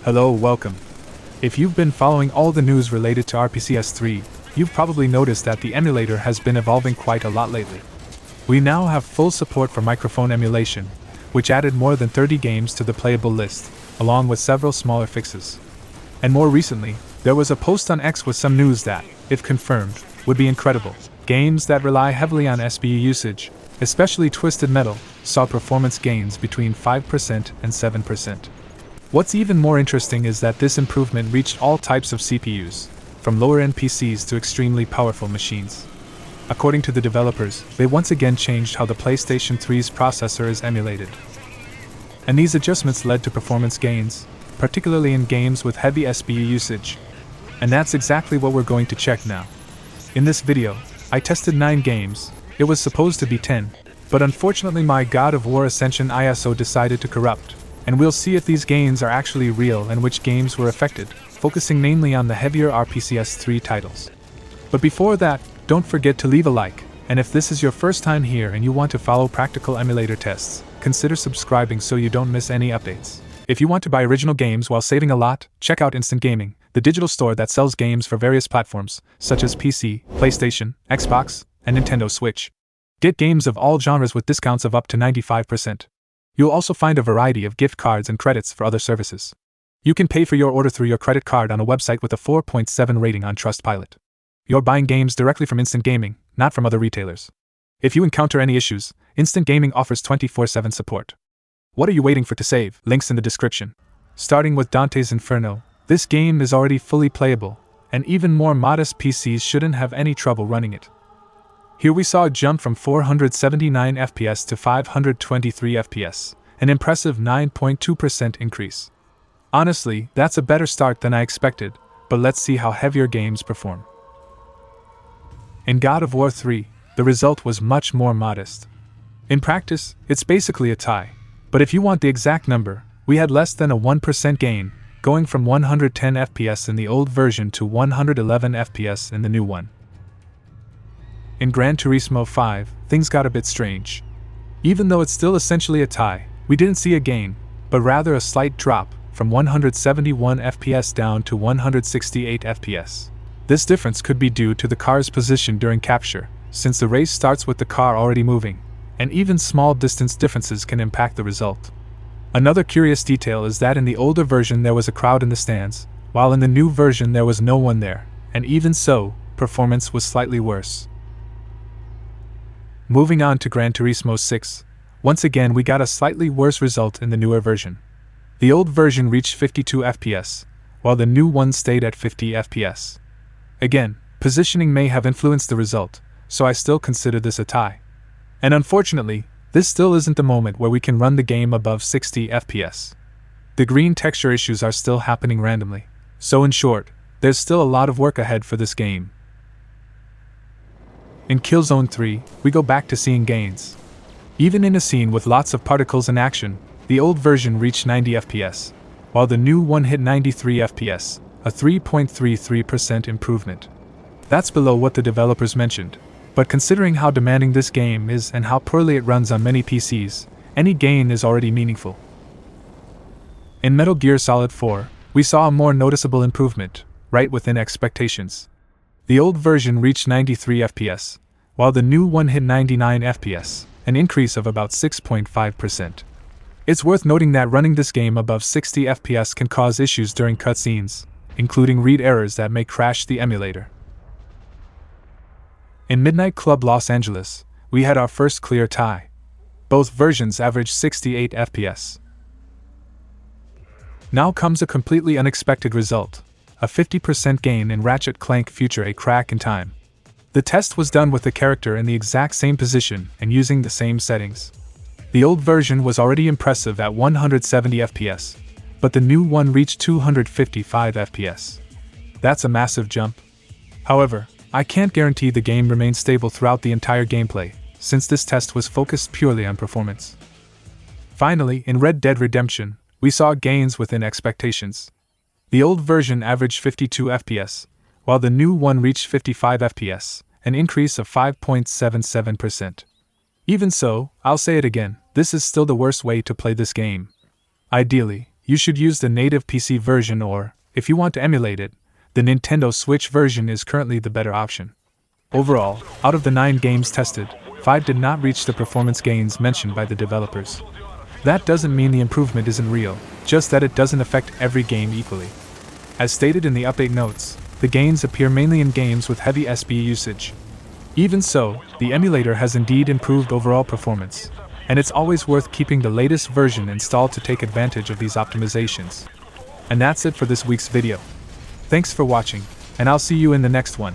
Hello, welcome. If you've been following all the news related to RPCS3, you've probably noticed that the emulator has been evolving quite a lot lately. We now have full support for microphone emulation, which added more than 30 games to the playable list, along with several smaller fixes. And more recently, there was a post on X with some news that, if confirmed, would be incredible. Games that rely heavily on SPU usage, especially Twisted Metal, saw performance gains between 5% and 7%. What's even more interesting is that this improvement reached all types of CPUs, from lower-end PCs to extremely powerful machines. According to the developers, they once again changed how the PlayStation 3's processor is emulated. And these adjustments led to performance gains, particularly in games with heavy SPU usage. And that's exactly what we're going to check now. In this video, I tested 9 games. It was supposed to be 10, but unfortunately my God of War Ascension ISO decided to corrupt, and we'll see if these gains are actually real and which games were affected, focusing mainly on the heavier RPCS3 titles. But before that, don't forget to leave a like, and if this is your first time here and you want to follow practical emulator tests, consider subscribing so you don't miss any updates. If you want to buy original games while saving a lot, check out Instant Gaming, the digital store that sells games for various platforms, such as PC, PlayStation, Xbox, and Nintendo Switch. Get games of all genres with discounts of up to 95%. You'll also find a variety of gift cards and credits for other services. You can pay for your order through your credit card on a website with a 4.7 rating on Trustpilot. You're buying games directly from Instant Gaming, not from other retailers. If you encounter any issues, Instant Gaming offers 24/7 support. What are you waiting for to save? Links in the description. Starting with Dante's Inferno, this game is already fully playable, and even more modest PCs shouldn't have any trouble running it. Here we saw a jump from 479 FPS to 523 FPS, an impressive 9.2% increase. Honestly, that's a better start than I expected, but let's see how heavier games perform. In God of War 3, the result was much more modest. In practice, it's basically a tie, but if you want the exact number, we had less than a 1% gain, going from 110 FPS in the old version to 111 FPS in the new one. In Gran Turismo 5, things got a bit strange. Even though it's still essentially a tie, we didn't see a gain, but rather a slight drop, from 171 FPS down to 168 FPS. This difference could be due to the car's position during capture, since the race starts with the car already moving, and even small distance differences can impact the result. Another curious detail is that in the older version there was a crowd in the stands, while in the new version there was no one there, and even so, performance was slightly worse. Moving on to Gran Turismo 6, once again we got a slightly worse result in the newer version. The old version reached 52 FPS, while the new one stayed at 50 FPS. Again, positioning may have influenced the result, so I still consider this a tie. And unfortunately, this still isn't the moment where we can run the game above 60 FPS. The green texture issues are still happening randomly, so in short, there's still a lot of work ahead for this game. In Killzone 3, we go back to seeing gains. Even in a scene with lots of particles in action, the old version reached 90 FPS, while the new one hit 93 FPS, a 3.33% improvement. That's below what the developers mentioned, but considering how demanding this game is and how poorly it runs on many PCs, any gain is already meaningful. In Metal Gear Solid 4, we saw a more noticeable improvement, right within expectations. The old version reached 93 FPS, while the new one hit 99 FPS, an increase of about 6.5%. It's worth noting that running this game above 60 FPS can cause issues during cutscenes, including read errors that may crash the emulator. In Midnight Club Los Angeles, we had our first clear tie. Both versions averaged 68 FPS. Now comes a completely unexpected result. A 50% gain in Ratchet Clank Future A Crack in Time. The test was done with the character in the exact same position and using the same settings. The old version was already impressive at 170 FPS, but the new one reached 255 FPS. That's a massive jump. However, I can't guarantee the game remains stable throughout the entire gameplay, since this test was focused purely on performance. Finally, in Red Dead Redemption, we saw gains within expectations. The old version averaged 52 FPS, while the new one reached 55 FPS, an increase of 5.77%. Even so, I'll say it again, this is still the worst way to play this game. Ideally, you should use the native PC version or, if you want to emulate it, the Nintendo Switch version is currently the better option. Overall, out of the 9 games tested, 5 did not reach the performance gains mentioned by the developers. That doesn't mean the improvement isn't real, just that it doesn't affect every game equally. As stated in the update notes, the gains appear mainly in games with heavy SB usage. Even so, the emulator has indeed improved overall performance, and it's always worth keeping the latest version installed to take advantage of these optimizations. And that's it for this week's video. Thanks for watching, and I'll see you in the next one.